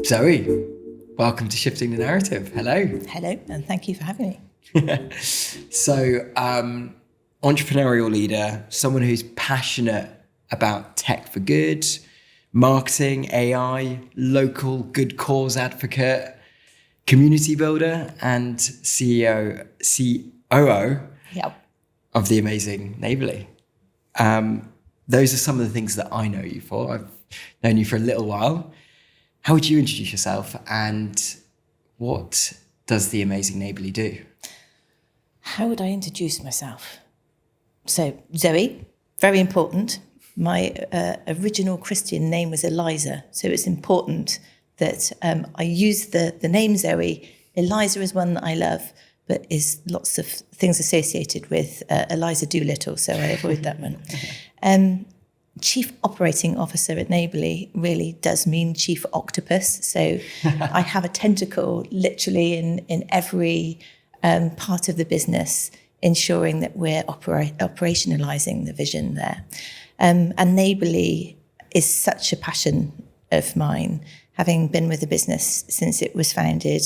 Zoe, welcome to Shifting the Narrative. Hello. Hello, and thank you for having me. So, entrepreneurial leader, someone who's passionate about tech for good, marketing, AI, local good cause advocate, community builder, and COO of the amazing Neighbourly. Those are some of the things that I know you for. I've known you for a little while. How would you introduce yourself, and what does the amazing Neighbourly do? How would I introduce myself? So, Zoe, very important. My original Christian name was Eliza, so it's important that I use the name Zoe. Eliza is one that I love, but is lots of things associated with Eliza Doolittle, so I avoid that one. Chief Operating Officer at Neighbourly really does mean Chief Octopus. So I have a tentacle literally in every part of the business, ensuring that we're operationalising the vision there. And Neighbourly is such a passion of mine, having been with the business since it was founded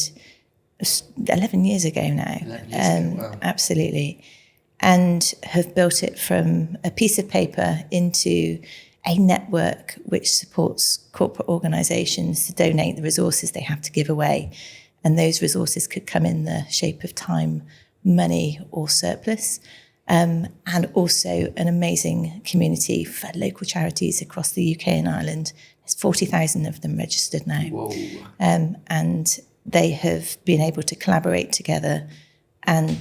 11 years ago now. 11 years ago, wow. Absolutely. And have built it from a piece of paper into a network which supports corporate organisations to donate the resources they have to give away. And those resources could come in the shape of time, money, or surplus. And also an amazing community for local charities across the UK and Ireland. There's 40,000 of them registered now. Whoa. And they have been able to collaborate together, and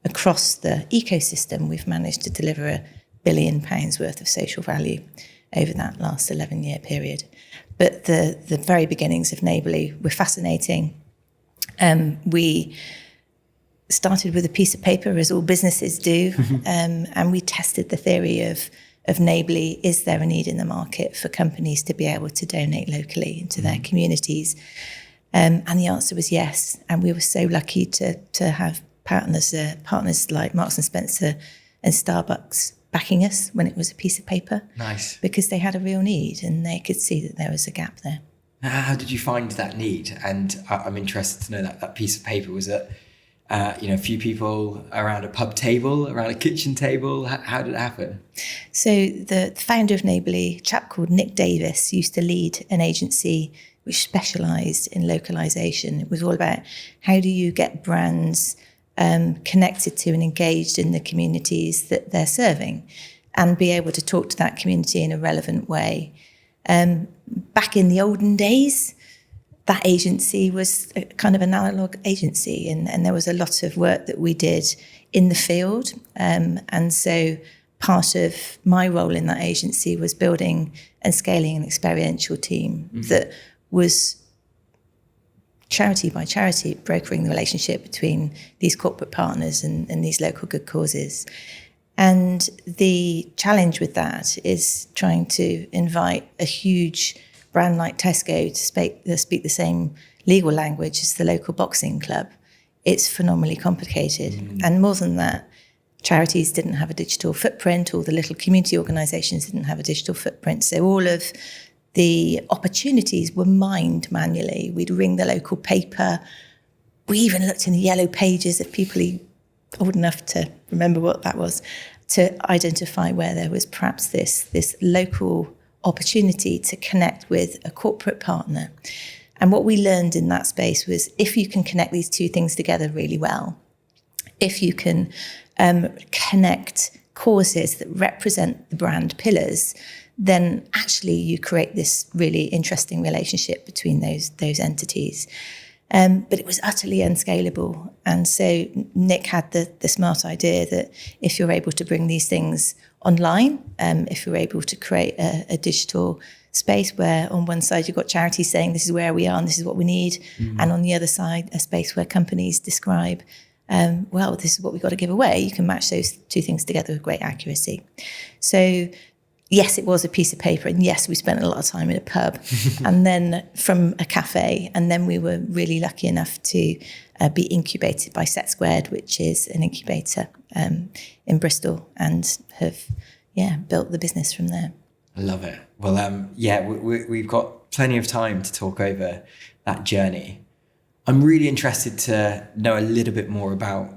across the ecosystem, we've managed to deliver £1 billion worth of social value over that last 11-year period. But the very beginnings of Neighbourly were fascinating. We started with a piece of paper, as all businesses do, and we tested the theory of Neighbourly. Is there a need in the market for companies to be able to donate locally into their communities? And the answer was yes. And we were so lucky to have partners like Marks and Spencer and Starbucks backing us when it was a piece of paper. Nice. Because they had a real need and they could see that there was a gap there. How did you find that need? And I'm interested to know that piece of paper, was it, a few people around a pub table, around a kitchen table? How did it happen? So the founder of Neighbourly, a chap called Nick Davis, used to lead an agency which specialised in localisation. It was all about how do you get brands connected to and engaged in the communities that they're serving, and be able to talk to that community in a relevant way. Back in the olden days, that agency was a kind of an analogue agency, and there was a lot of work that we did in the field. And so part of my role in that agency was building and scaling an experiential team that was charity by charity, brokering the relationship between these corporate partners and these local good causes. And the challenge with that is trying to invite a huge brand like Tesco to speak the same legal language as the local boxing club. It's phenomenally complicated. And more than that, charities didn't have a digital footprint, all the little community organisations didn't have a digital footprint. So all of the opportunities were mined manually. We'd ring the local paper. We even looked in the yellow pages, if people are old enough to remember what that was, to identify where there was perhaps this local opportunity to connect with a corporate partner. And what we learned in that space was, if you can connect these two things together really well, if you can connect causes that represent the brand pillars, then actually you create this really interesting relationship between those entities. But it was utterly unscalable. And so Nick had the smart idea that if you're able to bring these things online, if you're able to create a digital space where on one side you've got charities saying this is where we are and this is what we need, and on the other side a space where companies describe, well, this is what we've got to give away, you can match those two things together with great accuracy. So yes, it was a piece of paper, and yes, we spent a lot of time in a pub and then from a cafe, and then we were really lucky enough to be incubated by Set Squared, which is an incubator in Bristol, and have built the business from there. I love it. Well, we've got plenty of time to talk over that journey. I'm really interested to know a little bit more about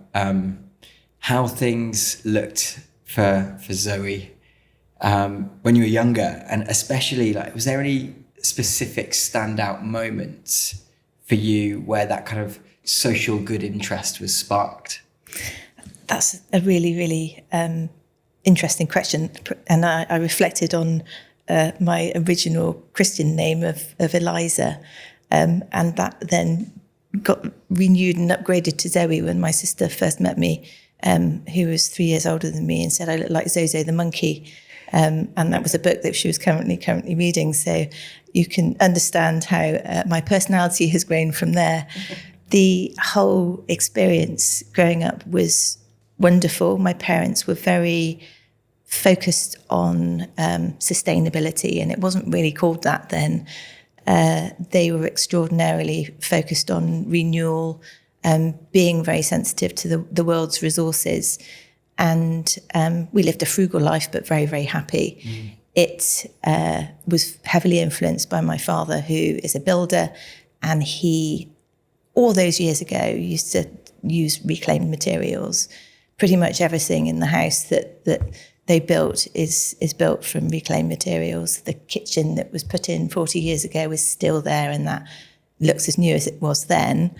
how things looked for Zoe when you were younger, and especially like, was there any specific standout moments for you where that kind of social good interest was sparked? That's a really, really interesting question. And I reflected on my original Christian name of Eliza, and that then got renewed and upgraded to Zoe when my sister first met me, who was 3 years older than me, and said I looked like Zozo the monkey. And that was a book that she was currently reading. So you can understand how my personality has grown from there. The whole experience growing up was wonderful. My parents were very focused on sustainability, and it wasn't really called that then. They were extraordinarily focused on renewal, being very sensitive to the world's resources. And we lived a frugal life, but very, very happy. It was heavily influenced by my father, who is a builder, and he, all those years ago, used to use reclaimed materials. Pretty much everything in the house that they built is built from reclaimed materials. The kitchen that was put in 40 years ago is still there, and that looks as new as it was then,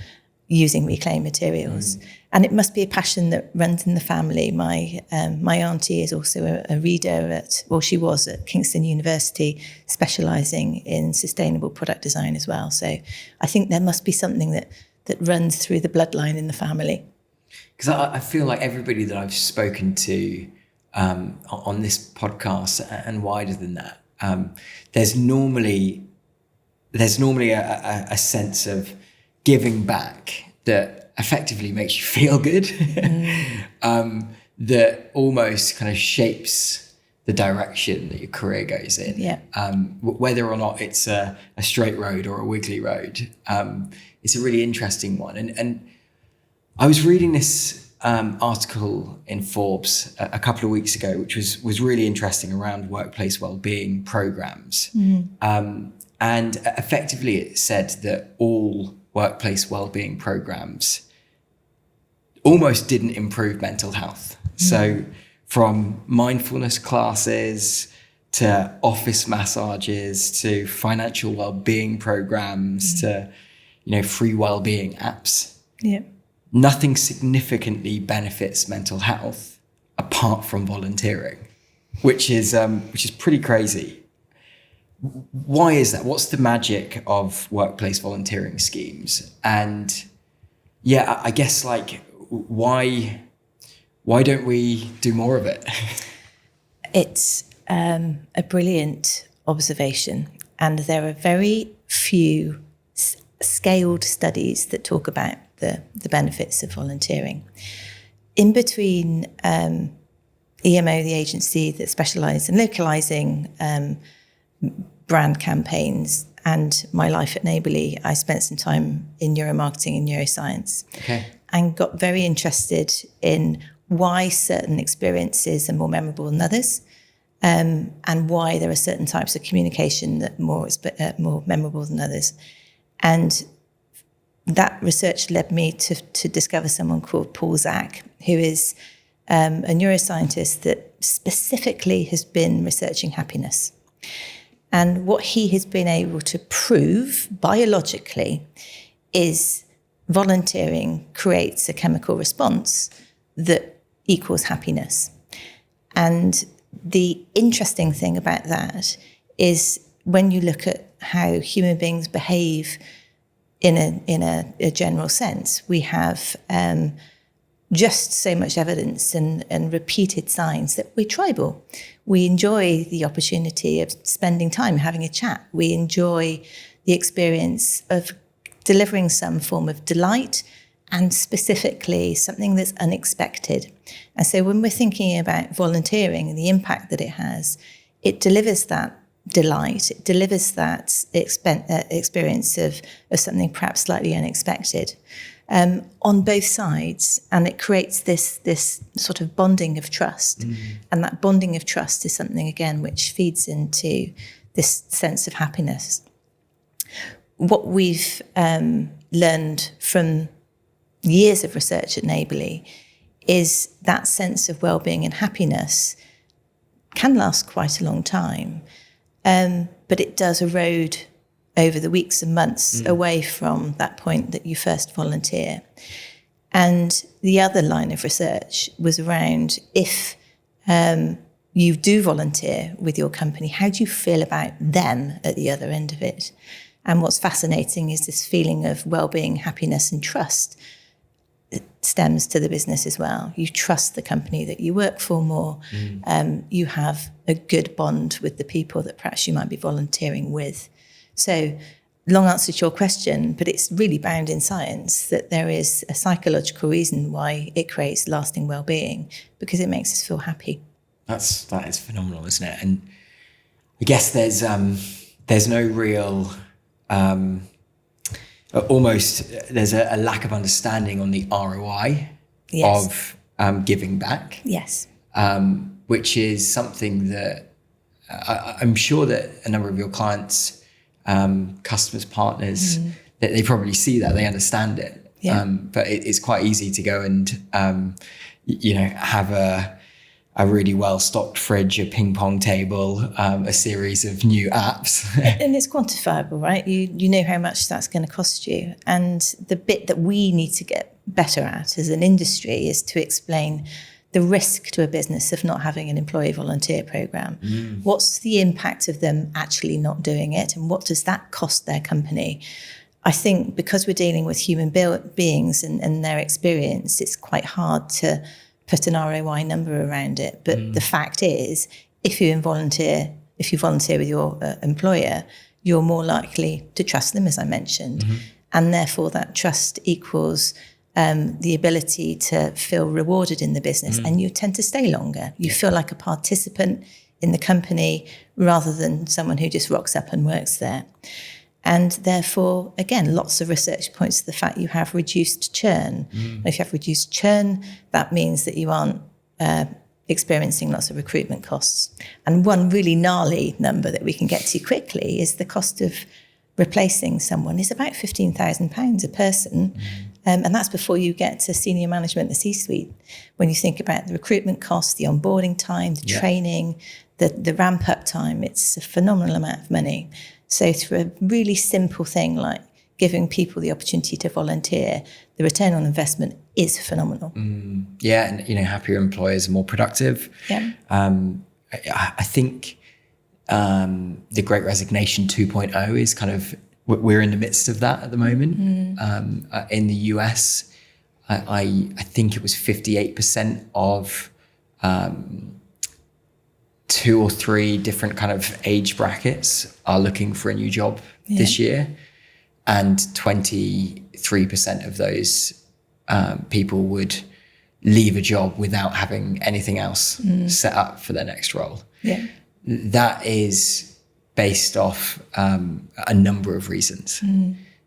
using reclaimed materials. And it must be a passion that runs in the family. My auntie is also a reader she was at Kingston University, specialising in sustainable product design as well. So I think there must be something that runs through the bloodline in the family. Because I feel like everybody that I've spoken to on this podcast and wider than that, there's normally a sense of giving back that effectively makes you feel good, that almost kind of shapes the direction that your career goes in. Yeah. Whether or not it's a straight road or a wiggly road, it's a really interesting one. And I was reading this article in Forbes a couple of weeks ago, which was really interesting, around workplace wellbeing programs. And effectively it said that all workplace wellbeing programs almost didn't improve mental health. So from mindfulness classes to office massages to financial wellbeing programs to, free wellbeing apps. Yeah. Nothing significantly benefits mental health apart from volunteering, which is pretty crazy. Why is that? What's the magic of workplace volunteering schemes? And I guess why don't we do more of it? It's a brilliant observation, and there are very few scaled studies that talk about the benefits of volunteering. In between EMO, the agency that specialises in localising brand campaigns, and my life at Neighbourly, I spent some time in neuromarketing and neuroscience. Okay. And got very interested in why certain experiences are more memorable than others, and why there are certain types of communication that are more memorable than others. And that research led me to discover someone called Paul Zak, who is a neuroscientist that specifically has been researching happiness. And what he has been able to prove biologically is volunteering creates a chemical response that equals happiness. And the interesting thing about that is when you look at how human beings behave in a general sense, we have just so much evidence and repeated signs that we're tribal. We enjoy the opportunity of spending time having a chat. We enjoy the experience of delivering some form of delight, and specifically something that's unexpected. And so when we're thinking about volunteering and the impact that it has, it delivers that delight, it delivers that experience of something perhaps slightly unexpected. on both sides, and it creates this sort of bonding of trust. And that bonding of trust is something, again, which feeds into this sense of happiness. What we've learned from years of research at Neighbourly is that sense of well-being and happiness can last quite a long time, but it does erode over the weeks and months away from that point that you first volunteer. And the other line of research was around, if you do volunteer with your company, how do you feel about them at the other end of it? And what's fascinating is this feeling of well-being, happiness and trust. It stems to the business as well. You trust the company that you work for more. You have a good bond with the people that perhaps you might be volunteering with. So, long answer to your question, but it's really bound in science that there is a psychological reason why it creates lasting well-being, because it makes us feel happy. That is phenomenal, isn't it? And I guess there's no real there's a lack of understanding on the ROI of giving back. Yes. Which is something that I'm sure that a number of your clients, customers, partners, that they probably see that, they understand it. But it's quite easy to go and have a really well-stocked fridge, a ping pong table, a series of new apps. And it's quantifiable, right? You know how much that's going to cost you. And the bit that we need to get better at as an industry is to explain the risk to a business of not having an employee volunteer program. What's the impact of them actually not doing it? And what does that cost their company? I think because we're dealing with human beings and their experience, it's quite hard to put an ROI number around it. But the fact is, if you volunteer with your employer, you're more likely to trust them, as I mentioned. And therefore that trust equals the ability to feel rewarded in the business, and you tend to stay longer. You feel like a participant in the company rather than someone who just rocks up and works there. And therefore, again, lots of research points to the fact you have reduced churn. If you have reduced churn, that means that you aren't experiencing lots of recruitment costs. And one really gnarly number that we can get to quickly is the cost of replacing someone is about £15,000 a person. And that's before you get to senior management, the C-suite. When you think about the recruitment costs, the onboarding time, the training, the ramp-up time, it's a phenomenal amount of money. So through a really simple thing like giving people the opportunity to volunteer, the return on investment is phenomenal. Yeah, and happier employers are more productive. Yeah. I think the Great Resignation 2.0 is kind of, we're in the midst of that at the moment. In the US, I think it was 58% of 2 or 3 different kind of age brackets are looking for a new job this year. And 23% of those people would leave a job without having anything else set up for their next role. Yeah. That is based off a number of reasons.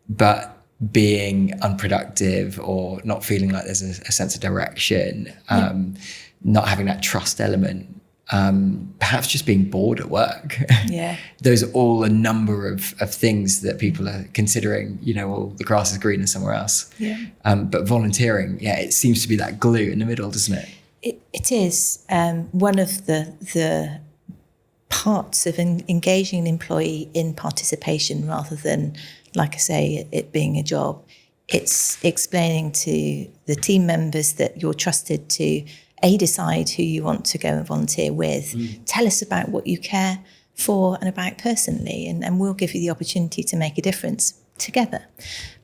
But being unproductive or not feeling like there's a sense of direction, not having that trust element, perhaps just being bored at work. Those are all a number of things that people are considering, the grass is greener somewhere else. But volunteering, it seems to be that glue in the middle, doesn't it? It is. One of the parts of engaging an employee in participation rather than, like I say, it being a job. It's explaining to the team members that you're trusted to decide who you want to go and volunteer with. Tell us about what you care for and about personally, and we'll give you the opportunity to make a difference together.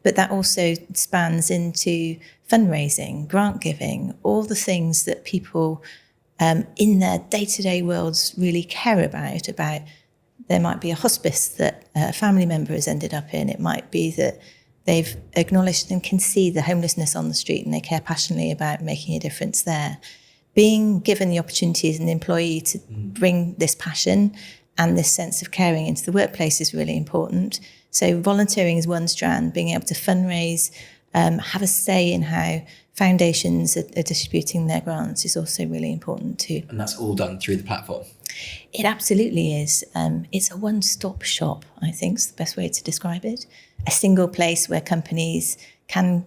But that also spans into fundraising, grant giving, all the things that people in their day-to-day worlds really care about. There might be a hospice that a family member has ended up in. It might be that they've acknowledged and can see the homelessness on the street and they care passionately about making a difference there. Being given the opportunity as an employee to bring this passion and this sense of caring into the workplace is really important. So volunteering is one strand, being able to fundraise, have a say in how foundations are distributing their grants is also really important too. And that's all done through the platform? It absolutely is. It's a one-stop shop, I think is the best way to describe it. A single place where companies can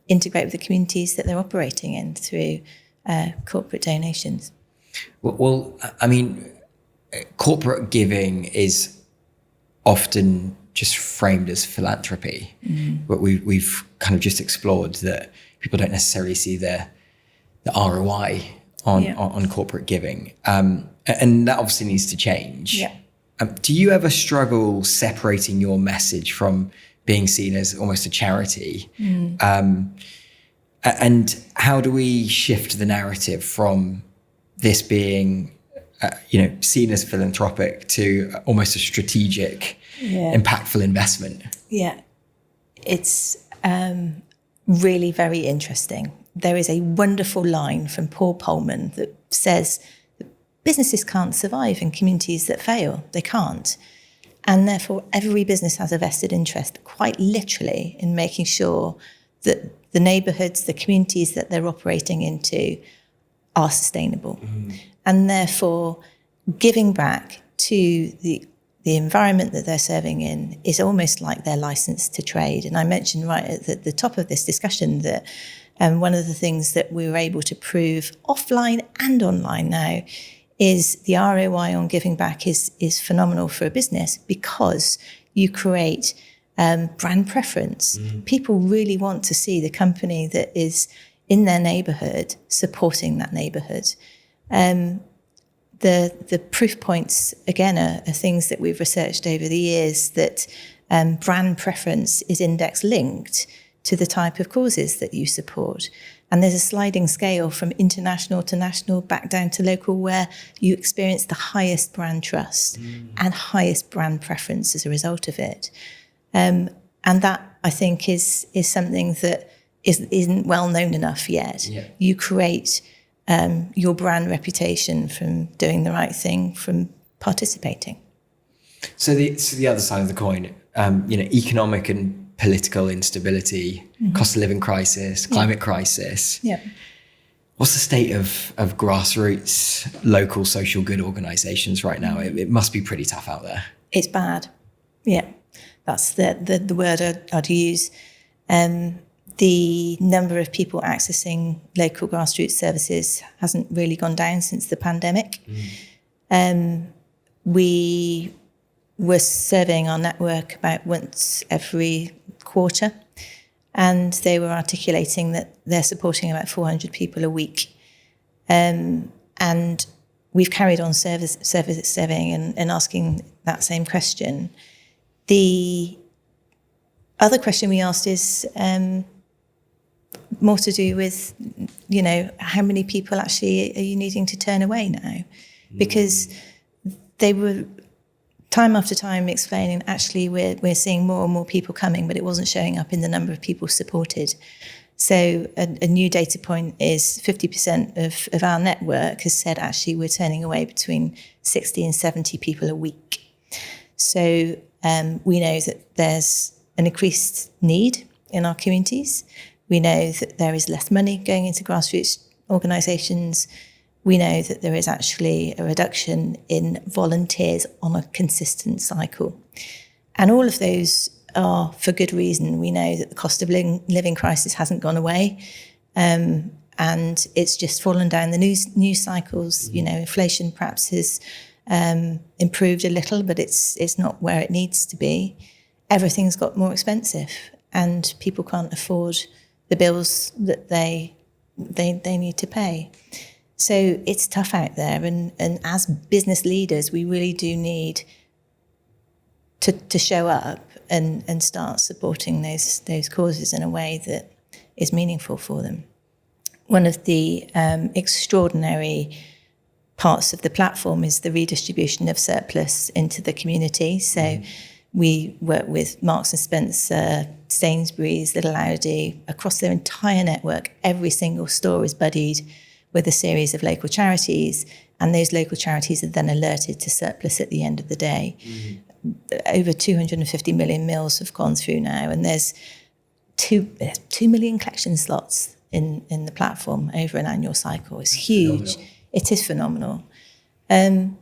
integrate with the communities that they're operating in through corporate donations. Well, I mean, corporate giving is often just framed as philanthropy, but we've kind of just explored that people don't necessarily see the ROI on corporate giving, and that obviously needs to change. Yeah. Do you ever struggle separating your message from being seen as almost a charity? And how do we shift the narrative from this being seen as philanthropic to almost a strategic, impactful investment? Yeah, it's really very interesting. There is a wonderful line from Paul Polman that says that businesses can't survive in communities that fail. They can't. And therefore, every business has a vested interest, quite literally, in making sure that the neighbourhoods, the communities that they're operating into are sustainable. And therefore, giving back to the environment that they're serving in is almost like their license to trade. And I mentioned right at the top of this discussion that one of the things that we were able to prove offline and online now is the ROI on giving back is phenomenal for a business because you create brand preference. People really want to see the company that is in their neighbourhood supporting that neighbourhood. The proof points, again, are things that we've researched over the years that brand preference is index linked to the type of causes that you support. And there's a sliding scale from international to national back down to local where you experience the highest brand trust and highest brand preference as a result of it. And that, I think, is something that isn't well known enough yet. Yeah. You create your brand reputation from doing the right thing, from participating. So the other side of the coin, economic and political instability, cost of living crisis, climate crisis. Yeah. What's the state of grassroots, local social good organisations right now? It must be pretty tough out there. It's bad. Yeah, that's the word I'd use. The number of people accessing local grassroots services hasn't really gone down since the pandemic. We were surveying our network about once every quarter, and they were articulating that they're supporting about 400 people a week. And we've carried on surveying and asking that same question. The other question we asked is more to do with, how many people actually are you needing to turn away now? Because they were time after time explaining, actually, we're seeing more and more people coming, but it wasn't showing up in the number of people supported. So a new data point is 50% of our network has said, actually, we're turning away between 60 and 70 people a week. So we know that there's an increased need in our communities. We know that there is less money going into grassroots organisations. We know that there is actually a reduction in volunteers on a consistent cycle. And all of those are for good reason. We know that the cost of living crisis hasn't gone away, and it's just fallen down the news cycles. Inflation perhaps has improved a little, but it's not where it needs to be. Everything's got more expensive, and people can't afford the bills that they need to pay. So it's tough out there, and as business leaders, we really do need to show up and start supporting those causes in a way that is meaningful for them. One of the extraordinary parts of the platform is the redistribution of surplus into the community. So we work with Marks and Spencer, Sainsbury's, Little Audi, across their entire network. Every single store is buddied with a series of local charities, and those local charities are then alerted to surplus at the end of the day. Over 250 million meals have gone through now, and there's 2 million collection slots in the platform over an annual cycle. It's huge. Phenomenal. It is phenomenal.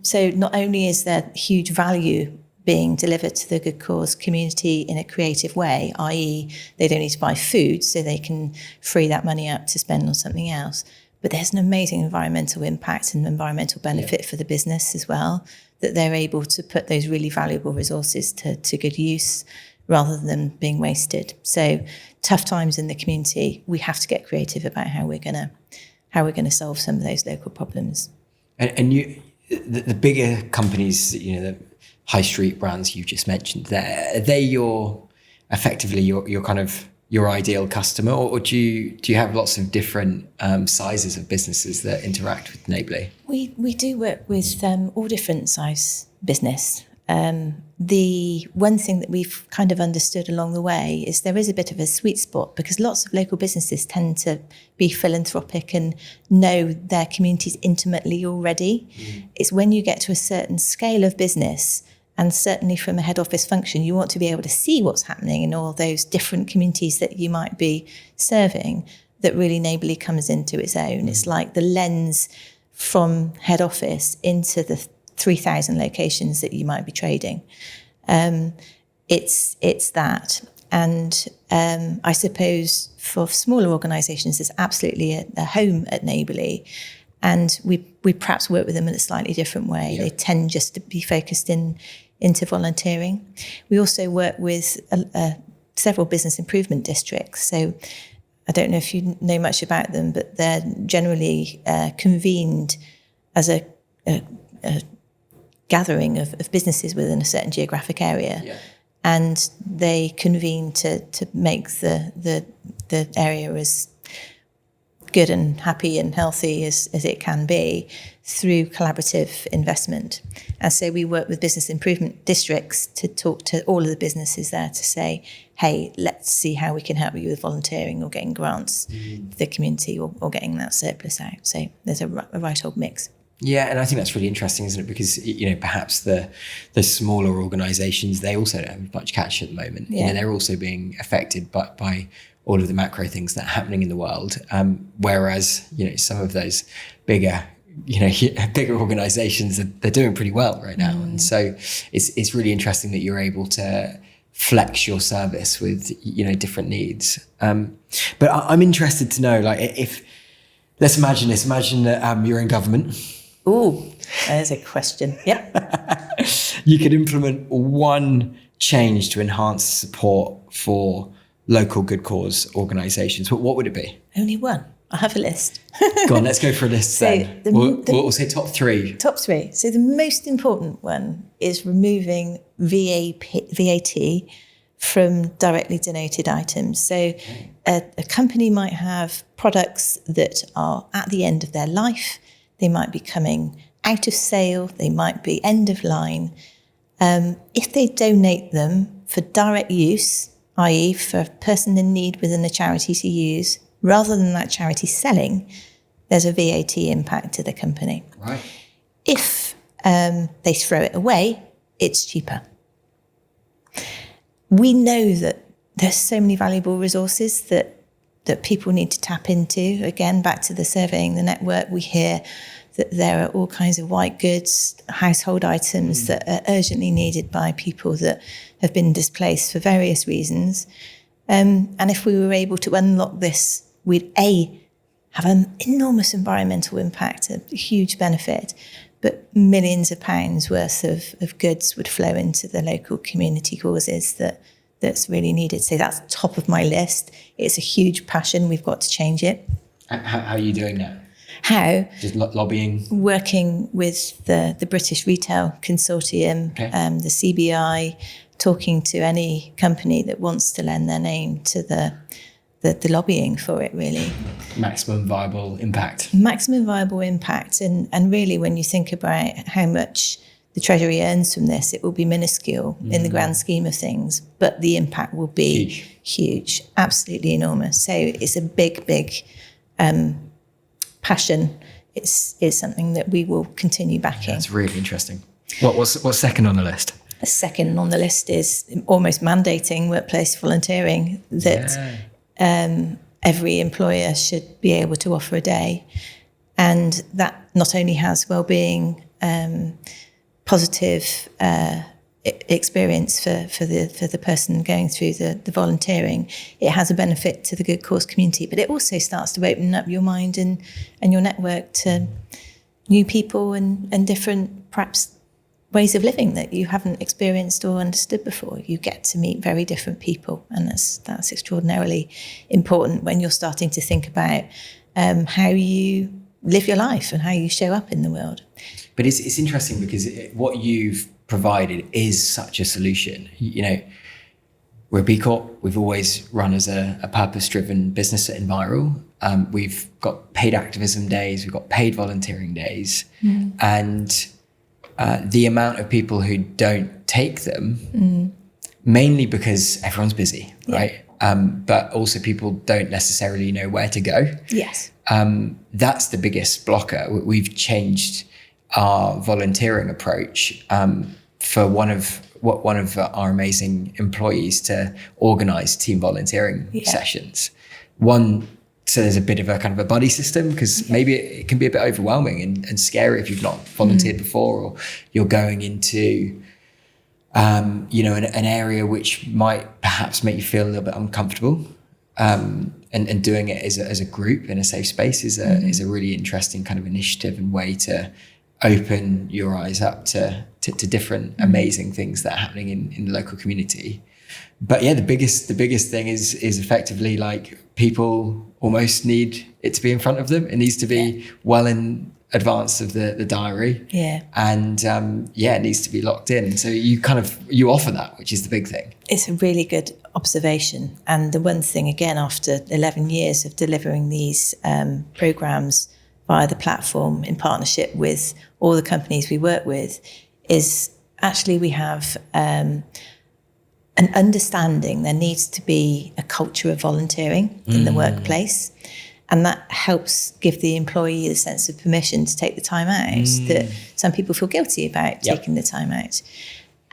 So not only is there huge value being delivered to the good cause community in a creative way, i.e. they don't need to buy food, so they can free that money up to spend on something else, but there's an amazing environmental impact and environmental benefit for the business as well, that they're able to put those really valuable resources to good use rather than being wasted. So tough times in the community, we have to get creative about how we're gonna solve some of those local problems. And you, the bigger companies, the high street brands you just mentioned, are they effectively your kind of your ideal customer, or do you have lots of different sizes of businesses that interact with Neighbourly? We do work with all different size business. The one thing that we've kind of understood along the way is there is a bit of a sweet spot, because lots of local businesses tend to be philanthropic and know their communities intimately already. It's when you get to a certain scale of business, and certainly from a head office function, you want to be able to see what's happening in all those different communities that you might be serving, that really Neighbourly comes into its own. It's like the lens from head office into the 3,000 locations that you might be trading. It's that. And I suppose for smaller organisations, there's absolutely a home at Neighbourly. And we perhaps work with them in a slightly different way. Yeah. They tend just to be focused into volunteering. We also work with several business improvement districts. So I don't know if you know much about them, but they're generally convened as a gathering of businesses within a certain geographic area. Yeah. And they convene to make the area as good and happy and healthy as it can be through collaborative investment. And so we work with business improvement districts to talk to all of the businesses there to say, hey, let's see how we can help you with volunteering or getting grants for the community or getting that surplus out. So there's a right old mix. Yeah, and I think that's really interesting, isn't it? Because, perhaps the smaller organisations, they also don't have much cash at the moment. Yeah. They're also being affected by all of the macro things that are happening in the world. Whereas, some of those bigger organisations, they're doing pretty well right now. And so it's really interesting that you're able to flex your service with, different needs. But I'm interested to know, let's imagine this. Imagine that you're in government. Ooh, there's a question. Yeah. You could implement one change to enhance support for local good cause organisations. But what would it be? Only one. I have a list. Go on, let's go for a list then. We'll say top three. Top three. So the most important one is removing VAT from directly donated items. So a company might have products that are at the end of their life. They might be coming out of sale. They might be end of line. If they donate them for direct use, i.e. for a person in need within the charity to use, rather than that charity selling, there's a VAT impact to the company. Right. If they throw it away, it's cheaper. We know that there's so many valuable resources that people need to tap into. Again, back to the surveying the network, we hear that there are all kinds of white goods, household items that are urgently needed by people that have been displaced for various reasons. And if we were able to unlock this, we'd have an enormous environmental impact, a huge benefit, but millions of pounds worth of goods would flow into the local community causes that's really needed. So that's top of my list. It's a huge passion. We've got to change it. How are you doing that? How? Just lobbying? Working with the British Retail Consortium, the CBI, talking to any company that wants to lend their name to the lobbying for it, really. Maximum viable impact. Maximum viable impact. And really, when you think about how much the Treasury earns from this, it will be minuscule in the grand scheme of things, but the impact will be huge, absolutely enormous. So it's a big passion. It's something that we will continue backing. That's really interesting. What's second on the list? A second on the list is almost mandating workplace volunteering, that every employer should be able to offer a day. And that not only has well-being, positive experience for the person going through the volunteering, it has a benefit to the good cause community, but it also starts to open up your mind and your network to new people and different, perhaps, ways of living that you haven't experienced or understood before. You get to meet very different people, and that's extraordinarily important when you're starting to think about how you live your life and how you show up in the world. But it's interesting because what you've provided is such a solution. You know, we're a B Corp. We've always run as a purpose-driven business at Enviral. We've got paid activism days. We've got paid volunteering days. And the amount of people who don't take them, mainly because everyone's busy, right? But also people don't necessarily know where to go. Yes. That's the biggest blocker. We've changed our volunteering approach for one of our amazing employees to organise team volunteering sessions. So there's a bit of a kind of a buddy system, because maybe it can be a bit overwhelming and scary if you've not volunteered before, or you're going into an area which might perhaps make you feel a little bit uncomfortable. And doing it as a group in a safe space is a really interesting kind of initiative and way to open your eyes up to different amazing things that are happening in the local community. But yeah, the biggest thing is effectively, like, people almost need it to be in front of them. It needs to be well in advance of the diary. Yeah. And it needs to be locked in. So you offer that, which is the big thing. It's a really good observation. And the one thing, again, after 11 years of delivering these programs via the platform in partnership with all the companies we work with, is actually we have an understanding there needs to be a culture of volunteering in the workplace. And that helps give the employee a sense of permission to take the time out that some people feel guilty about taking the time out.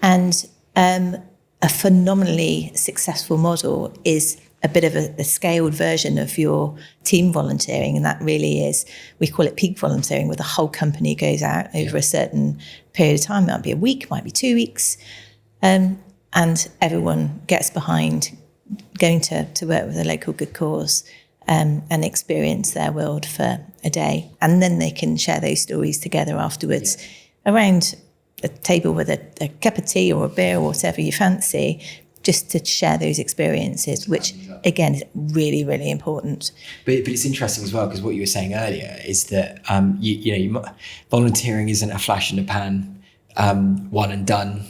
And a phenomenally successful model is a bit of a scaled version of your team volunteering. And that really is, we call it peak volunteering, where the whole company goes out over a certain period of time. It might be a week, might be 2 weeks. And everyone gets behind going to work with a local good cause and experience their world for a day. And then they can share those stories together afterwards around a table with a cup of tea or a beer or whatever you fancy, just to share those experiences, which again is really, really important. But it's interesting as well, because what you were saying earlier is that volunteering isn't a flash in the pan, one and done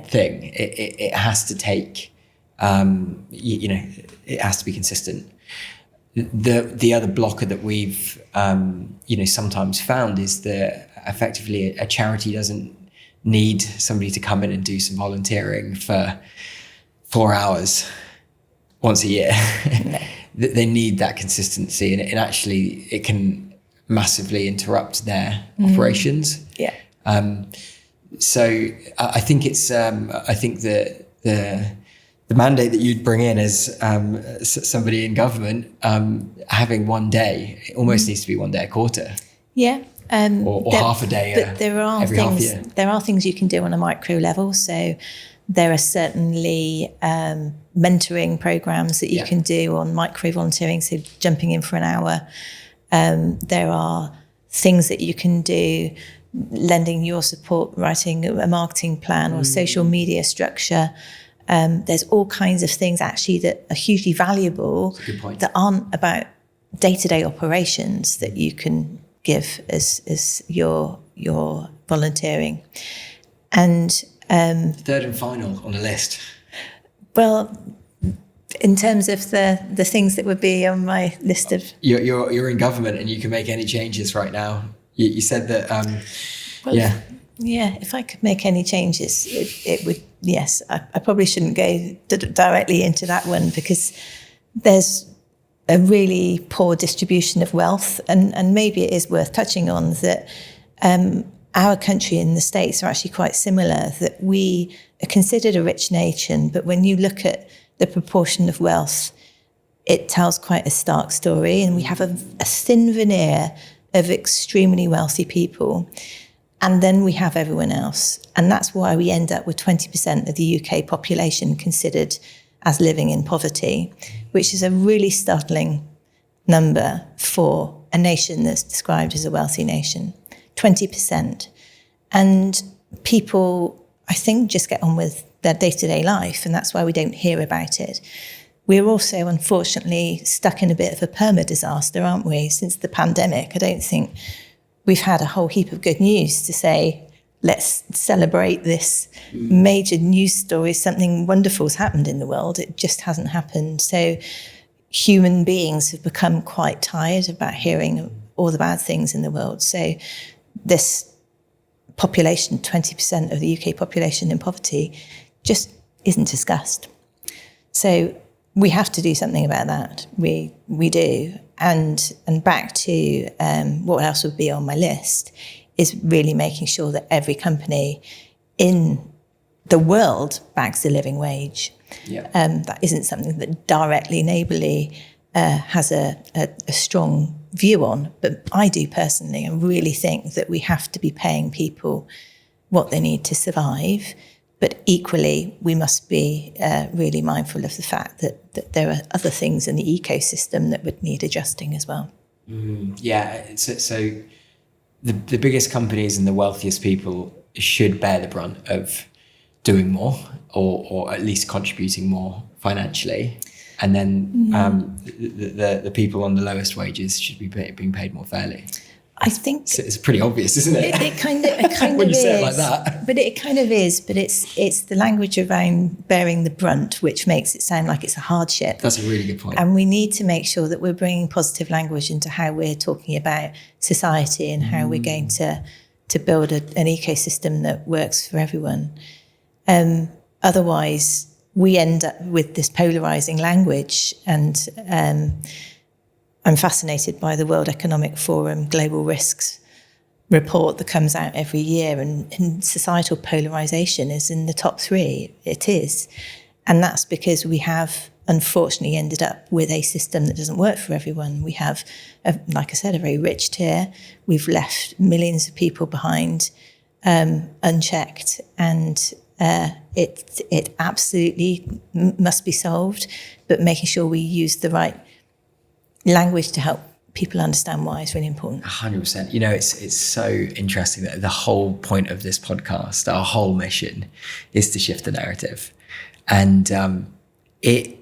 thing. It has to take, it has to be consistent. The other blocker that we've sometimes found is that effectively a charity doesn't need somebody to come in and do some volunteering for 4 hours once a year. They need that consistency, and actually it can massively interrupt their operations. Yeah. So I think it's I think that the mandate that you'd bring in as somebody in government, having one day, it almost needs to be one day a quarter. Yeah. Or half a day. But there are every things. Half year. There are things you can do on a micro level. So there are certainly mentoring programs that you can do on micro volunteering. So jumping in for an hour. There are things that you can do, lending your support, writing a marketing plan or social media structure. There's all kinds of things actually that are hugely valuable that aren't about day-to-day operations that you can give as your volunteering. And third and final on the list. Well, in terms of the things that would be on my list of, you're in government and you can make any changes right now. You said that. If I could make any changes, it would. Yes, I probably shouldn't go directly into that one, because there's a really poor distribution of wealth, and maybe it is worth touching on that. Our country and the States are actually quite similar, that we are considered a rich nation, but when you look at the proportion of wealth, it tells quite a stark story, and we have a thin veneer of extremely wealthy people, and then we have everyone else. And that's why we end up with 20% of the UK population considered as living in poverty, which is a really startling number for a nation that's described as a wealthy nation. 20%. And people, I think, just get on with their day-to-day life, and that's why we don't hear about it. We're also, unfortunately, stuck in a bit of a perma-disaster, aren't we? Since the pandemic, I don't think we've had a whole heap of good news to say, let's celebrate this major news story, something wonderful's happened in the world. It just hasn't happened. So human beings have become quite tired about hearing all the bad things in the world. So this population, 20% of the UK population in poverty, just isn't discussed. So we have to do something about that. We do. And back to what else would be on my list is really making sure that every company in the world backs the living wage. Yeah. That isn't something that directly Neighbourly has a strong view on, but I do personally. I really think that we have to be paying people what they need to survive, but equally we must be really mindful of the fact that there are other things in the ecosystem that would need adjusting as well. Yeah, so the biggest companies and the wealthiest people should bear the brunt of doing more, or at least contributing more financially. And then the people on the lowest wages should be being paid more fairly. I think it's pretty obvious, isn't it? It kind of when you is. say it like that. But it kind of is. But it's the language around bearing the brunt, which makes it sound like it's a hardship. That's a really good point. And we need to make sure that we're bringing positive language into how we're talking about society and how we're going to build an ecosystem that works for everyone. Otherwise, we end up with this polarizing language. And I'm fascinated by the World Economic Forum Global Risks report that comes out every year, and societal polarization is in the top 3. It is. And that's because we have unfortunately ended up with a system that doesn't work for everyone. We have, like I said, a very rich tier. We've left millions of people behind unchecked, and it absolutely must be solved, but making sure we use the right language to help people understand why is really important. 100%. You know, it's so interesting that the whole point of this podcast, our whole mission, is to shift the narrative, and it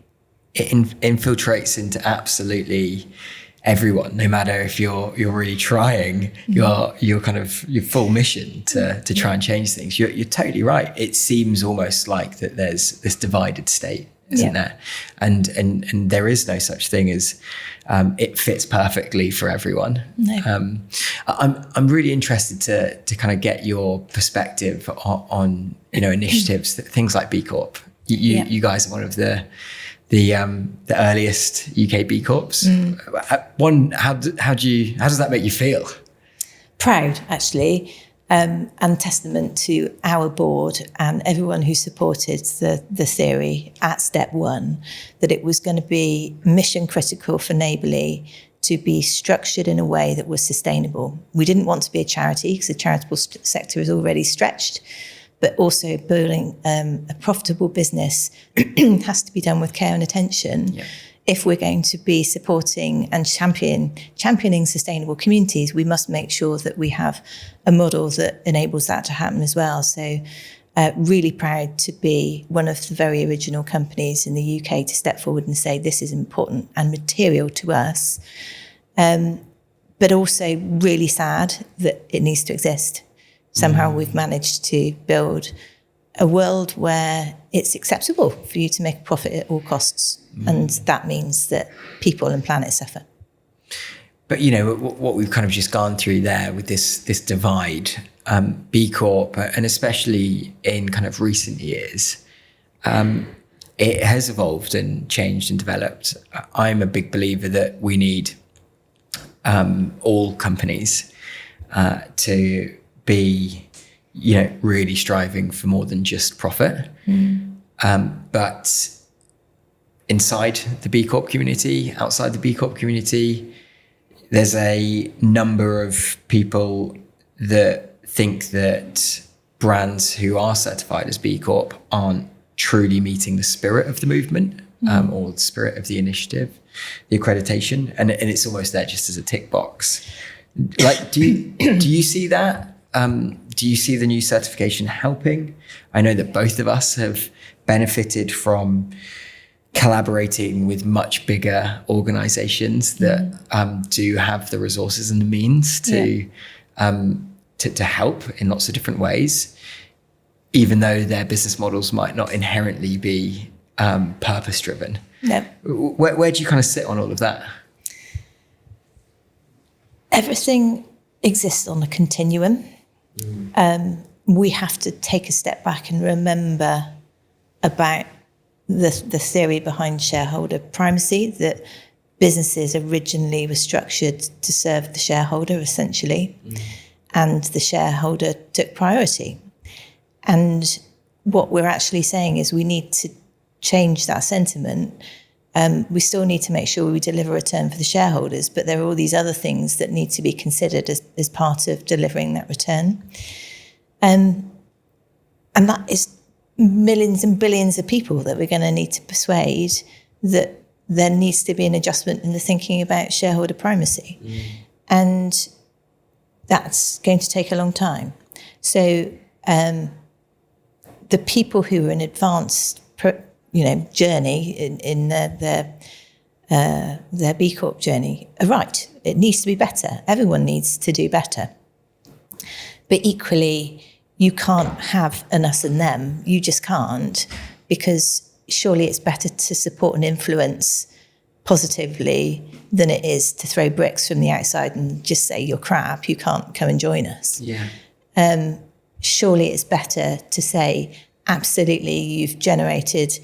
infiltrates into absolutely everyone, no matter if you're really trying your full mission to try and change things. You're totally right. It seems almost like that there's this divided state, isn't there? And there is no such thing as it fits perfectly for everyone. No. I'm really interested to kind of get your perspective on initiatives, things like B Corp. You guys are one of the earliest UK B Corps. One, how does that make you feel? Proud, actually, and testament to our board and everyone who supported the theory at step 1, that it was going to be mission critical for Neighbourly to be structured in a way that was sustainable. We didn't want to be a charity because the charitable sector is already stretched, but also building a profitable business has to be done with care and attention. Yeah. If we're going to be supporting and championing sustainable communities, we must make sure that we have a model that enables that to happen as well. So really proud to be one of the very original companies in the UK to step forward and say this is important and material to us, but also really sad that it needs to exist. Somehow we've managed to build a world where it's acceptable for you to make a profit at all costs. And that means that people and planet suffer. But, what we've kind of just gone through there with this divide, B Corp, and especially in kind of recent years, it has evolved and changed and developed. I'm a big believer that we need all companies to be, really striving for more than just profit. But inside the B Corp community, outside the B Corp community. There's a number of people that think that brands who are certified as B Corp aren't truly meeting the spirit of the movement, or the spirit of the initiative, the accreditation, and it's almost there just as a tick box. Like, do you see that? Do you see the new certification helping? I know that both of us have benefited from collaborating with much bigger organizations that do have the resources and the means to help in lots of different ways, even though their business models might not inherently be purpose driven. No. Where do you kind of sit on all of that? Everything exists on a continuum. We have to take a step back and remember about the theory behind shareholder primacy, that businesses originally were structured to serve the shareholder, essentially, and the shareholder took priority. And what we're actually saying is we need to change that sentiment. We still need to make sure we deliver a return for the shareholders, but there are all these other things that need to be considered as part of delivering that return. And that is millions and billions of people that we're going to need to persuade that there needs to be an adjustment in the thinking about shareholder primacy. And that's going to take a long time. So the people who are in advanced journey in their B Corp journey are right. It needs to be better. Everyone needs to do better. But equally, you can't have an us and them. You just can't, because surely it's better to support and influence positively than it is to throw bricks from the outside and just say you're crap, you can't come and join us. Yeah. Surely it's better to say, absolutely, you've generated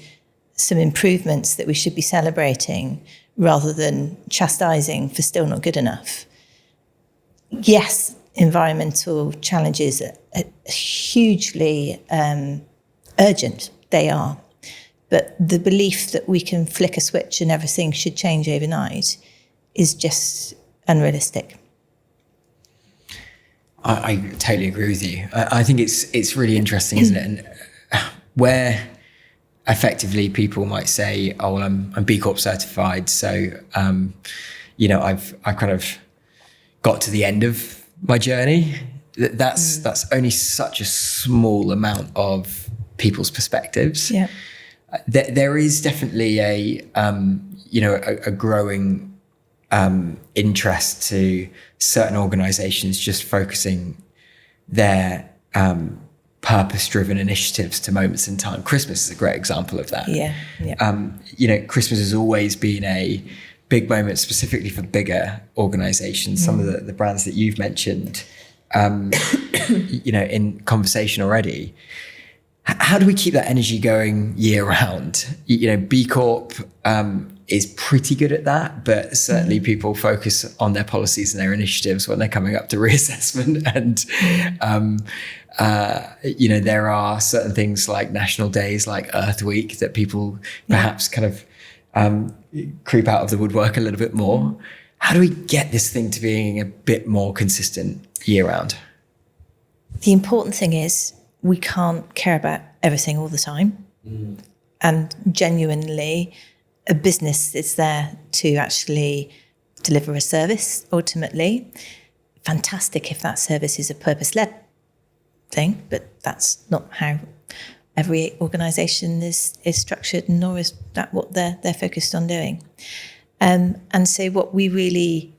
some improvements that we should be celebrating, rather than chastising for still not good enough. Yes, environmental challenges are hugely urgent. They are. But the belief that we can flick a switch and everything should change overnight is just unrealistic. I totally agree with you. I think it's really interesting, isn't it? And where effectively people might say, "Oh, well, I'm B Corp certified, so I kind of got to the end of my journey." That's only such a small amount of people's perspectives. Yeah. There is definitely a growing interest to certain organizations just focusing their purpose-driven initiatives to moments in time. Christmas is a great example of that. Yeah. Christmas has always been a big moment specifically for bigger organizations. Some of the brands that you've mentioned in conversation already. How do we keep that energy going year round? B Corp is pretty good at that, but certainly people focus on their policies and their initiatives when they're coming up to reassessment. And, there are certain things like national days like Earth Week that people perhaps kind of creep out of the woodwork a little bit more. How do we get this thing to being a bit more consistent year round? The important thing is we can't care about everything all the time. And genuinely, a business is there to actually deliver a service, ultimately. Fantastic if that service is a purpose-led thing, but that's not how every organisation is structured, nor is that what they're focused on doing. And so what we really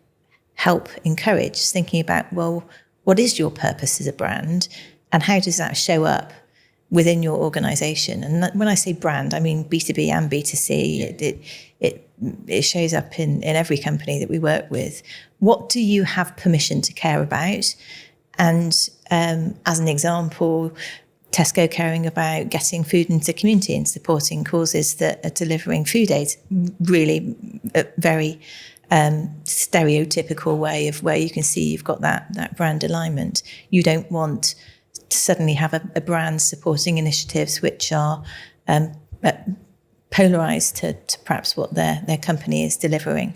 help encourage is thinking about, well, what is your purpose as a brand, and how does that show up within your organisation? And when I say brand, I mean B2B and B2C. It shows up in every company that we work with. What do you have permission to care about? And as an example, Tesco caring about getting food into the community and supporting causes that are delivering food aid, really a very stereotypical way of where you can see you've got that brand alignment. You don't want to suddenly have a brand supporting initiatives which are polarised to perhaps what their company is delivering.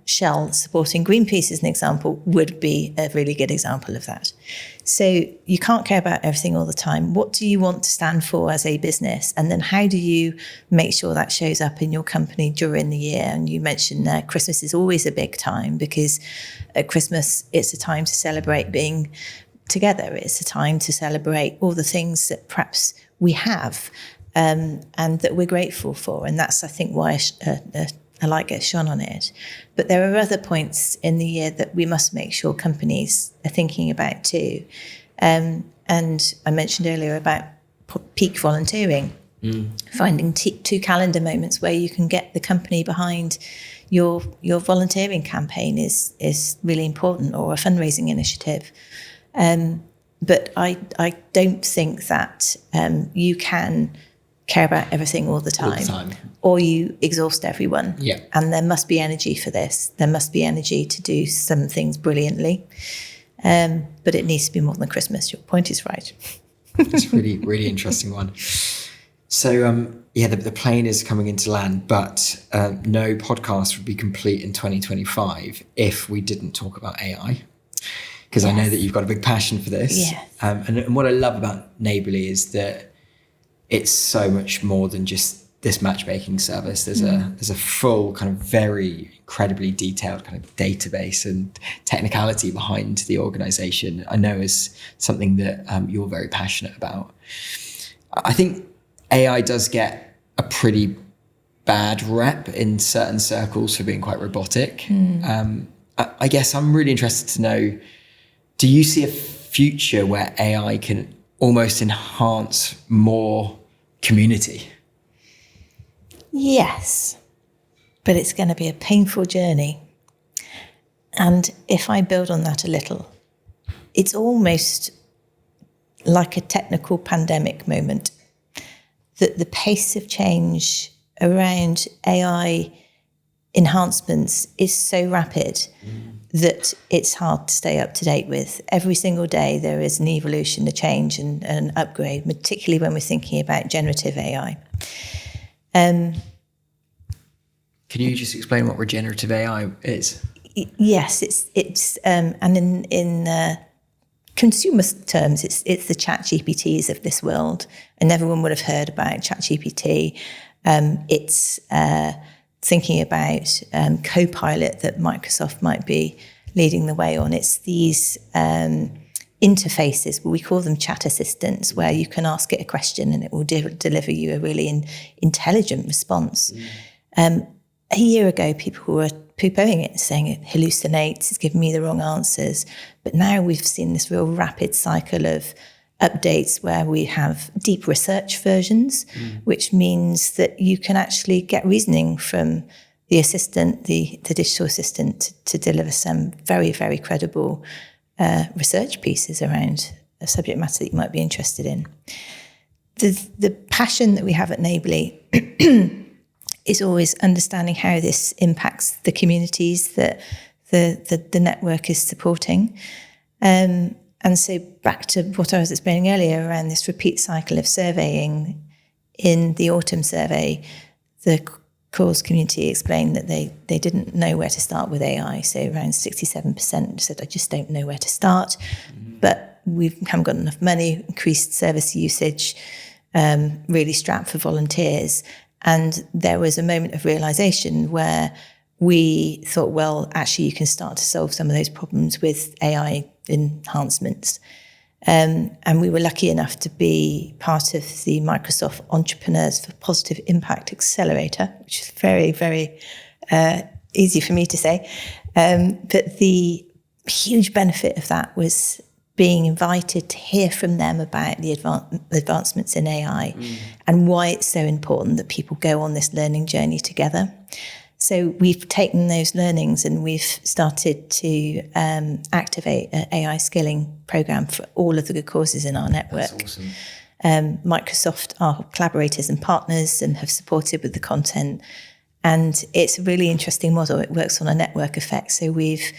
Shell supporting Greenpeace, as an example, would be a really good example of that. So you can't care about everything all the time. What do you want to stand for as a business? And then how do you make sure that shows up in your company during the year? And you mentioned Christmas is always a big time, because at Christmas, it's a time to celebrate being together. It's a time to celebrate all the things that perhaps we have and that we're grateful for. And that's, I think, why a light gets shone on it. But there are other points in the year that we must make sure companies are thinking about too. And I mentioned earlier about peak volunteering, finding 2 calendar moments where you can get the company behind your volunteering campaign is really important, or a fundraising initiative. But I don't think that you can care about everything all the time. Or you exhaust everyone. Yeah. And there must be energy for this. There must be energy to do some things brilliantly. But it needs to be more than Christmas. Your point is right. It's really, really interesting one. So, the plane is coming into land, but no podcast would be complete in 2025 if we didn't talk about AI. Because I know that you've got a big passion for this. Yes. And what I love about Neighbourly is that it's so much more than just this matchmaking service. There's a full kind of very incredibly detailed kind of database and technicality behind the organisation. I know is something that you're very passionate about. I think AI does get a pretty bad rep in certain circles for being quite robotic. I guess I'm really interested to know, do you see a future where AI can almost enhance more community? Yes, but it's going to be a painful journey. And if I build on that a little, it's almost like a technical pandemic moment, that the pace of change around AI enhancements is so rapid that it's hard to stay up to date with. Every single day there is an evolution, a change and an upgrade, particularly when we're thinking about generative AI. Can you just explain what regenerative AI is? Yes, it's and in consumer terms, it's the ChatGPTs of this world, and everyone would have heard about ChatGPT. It's thinking about Copilot that Microsoft might be leading the way on. It's these interfaces, we call them chat assistants, where you can ask it a question and it will deliver you a really intelligent response. A year ago, people were poo-pooing it, saying it hallucinates, it's giving me the wrong answers. But now we've seen this real rapid cycle of updates where we have deep research versions, which means that you can actually get reasoning from the assistant, the digital assistant, to deliver some very, very credible research pieces around a subject matter that you might be interested in. The passion that we have at Neighbourly is always understanding how this impacts the communities that the network is supporting. And so back to what I was explaining earlier around this repeat cycle of surveying, in the autumn survey, the cause community explained that they didn't know where to start with AI. So around 67% said, I just don't know where to start. But we haven't got enough money, increased service usage, really strapped for volunteers. And there was a moment of realization where we thought, well, actually, you can start to solve some of those problems with AI enhancements. And we were lucky enough to be part of the Microsoft Entrepreneurs for Positive Impact Accelerator, which is very, very easy for me to say. But the huge benefit of that was being invited to hear from them about the advancements in AI and why it's so important that people go on this learning journey together. So we've taken those learnings and we've started to activate an AI skilling program for all of the good causes in our network. That's awesome. Microsoft are collaborators and partners and have supported with the content. And it's a really interesting model. It works on a network effect. So we've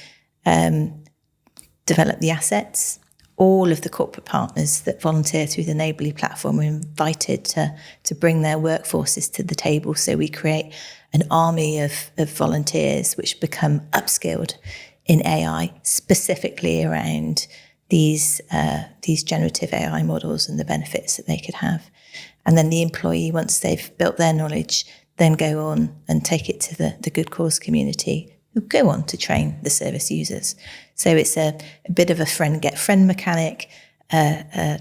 developed the assets. all of the corporate partners that volunteer through the Neighbourly platform are invited to bring their workforces to the table. So we create an army of volunteers which become upskilled in AI, specifically around these generative AI models and the benefits that they could have. And then the employee, once they've built their knowledge, then go on and take it to the good cause community, who go on to train the service users. So it's a bit of a friend-get-friend mechanic, a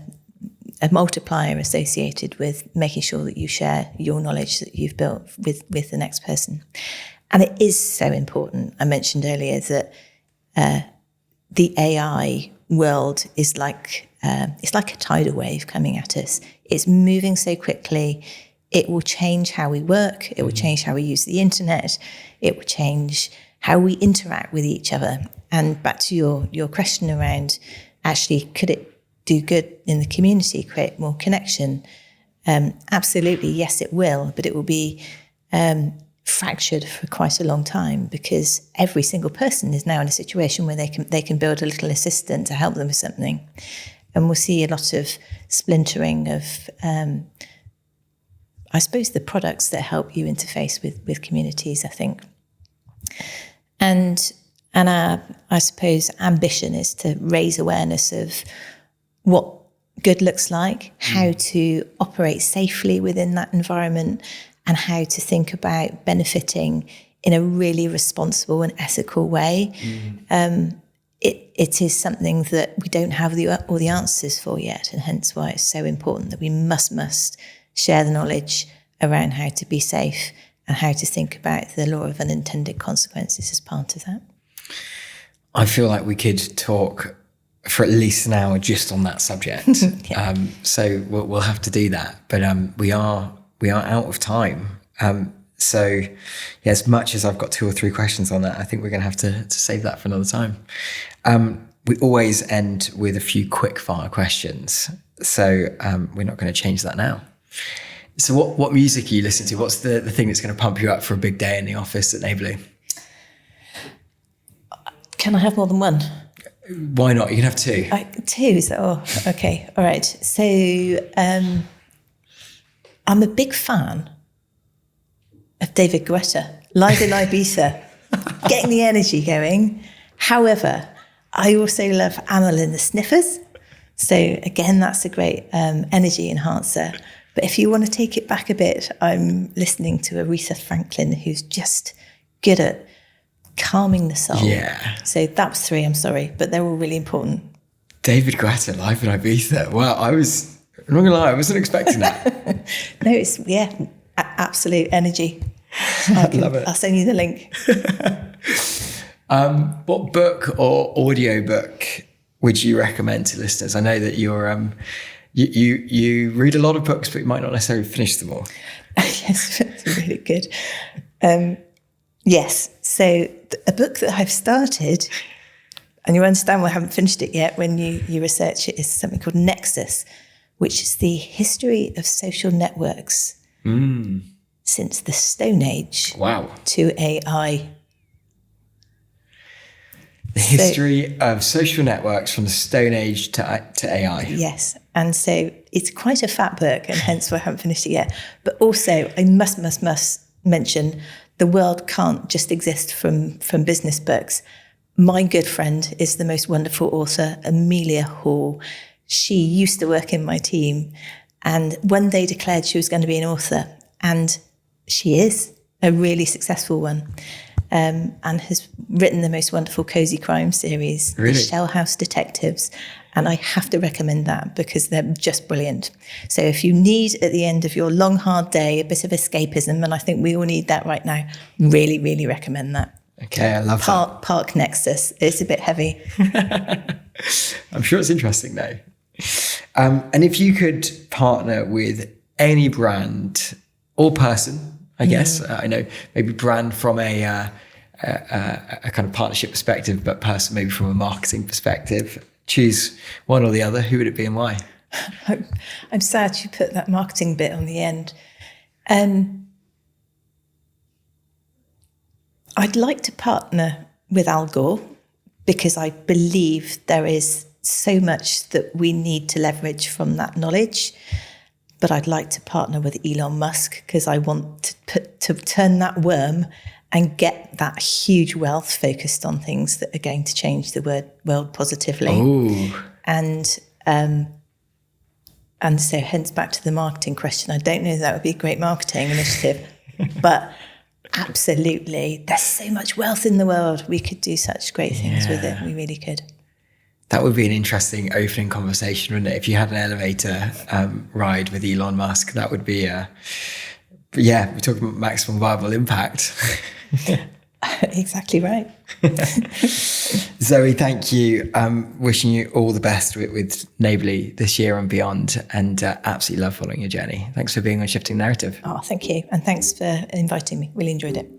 multiplier associated with making sure that you share your knowledge that you've built with the next person. And it is so important. I mentioned earlier that the AI world is like it's like a tidal wave coming at us. It's moving so quickly. It will change how we work. It will change how we use the internet. It will change how we interact with each other. And back to your question around, actually, could it do good in the community, create more connection? Absolutely, yes, it will, but it will be fractured for quite a long time, because every single person is now in a situation where they can build a little assistant to help them with something. And we'll see a lot of splintering of, I suppose, the products that help you interface with communities, I think. And our, I suppose, ambition is to raise awareness of what good looks like, how to operate safely within that environment, and how to think about benefiting in a really responsible and ethical way. It is something that we don't have all the answers for yet, and hence why it's so important that we must share the knowledge around how to be safe and how to think about the law of unintended consequences as part of that. I feel like we could talk for at least an hour just on that subject. Yeah. So we'll have to do that. But we are out of time. So yeah, as much as I've got 2 or 3 questions on that, I think we're going to have to save that for another time. We always end with a few quick fire questions. So we're not going to change that now. So what music are you listening to? What's the thing that's going to pump you up for a big day in the office at Neighbourly? Can I have more than one? Why not? You can have 2. 2, is that all? Okay, all right. So I'm a big fan of David Guetta, live in Ibiza, getting the energy going. However, I also love Amel and the Sniffers. So again, that's a great energy enhancer. But if you want to take it back a bit, I'm listening to Aretha Franklin, who's just good at calming the soul. Yeah. So that was 3, I'm sorry, but they're all really important. David Guetta, live in Ibiza. Wow, I'm not gonna lie, I wasn't expecting that. No, it's, absolute energy. I love it. I'll send you the link. What book or audio book would you recommend to listeners? I know that you're you read a lot of books, but you might not necessarily finish them all. Yes, that's really good. Yes, so a book that I've started, and you understand why I haven't finished it yet when you research it, is something called Nexus, which is the history of social networks since the Stone Age to AI. The history of social networks from the Stone Age to AI. Yes, and so it's quite a fat book, and hence why I haven't finished it yet. But also, I must mention, the world can't just exist from business books. My good friend is the most wonderful author, Amelia Hall. She used to work in my team, and one day declared she was going to be an author, and she is a really successful one. And has written the most wonderful cozy crime series, The Shell House Detectives. And I have to recommend that because they're just brilliant. So if you need, at the end of your long, hard day, a bit of escapism, and I think we all need that right now, really, really recommend that. Okay, I love that. Park Nexus. It's a bit heavy. I'm sure it's interesting though. And if you could partner with any brand or person, I guess, I know maybe brand from a kind of partnership perspective, but person maybe from a marketing perspective, choose one or the other, who would it be and why? I'm sad you put that marketing bit on the end. I'd like to partner with Al Gore because I believe there is so much that we need to leverage from that knowledge. But I'd like to partner with Elon Musk because I want to turn that worm and get that huge wealth focused on things that are going to change the world positively. Ooh. And so hence back to the marketing question. I don't know if that would be a great marketing initiative, but absolutely, there's so much wealth in the world. We could do such great things with it. We really could. That would be an interesting opening conversation, wouldn't it? If you had an elevator ride with Elon Musk, that would be, we're talking about maximum viable impact. Exactly right. Zoe, thank you. Wishing you all the best with Neighbourly this year and beyond, and absolutely love following your journey. Thanks for being on Shifting Narrative. Oh, thank you. And thanks for inviting me. Really enjoyed it.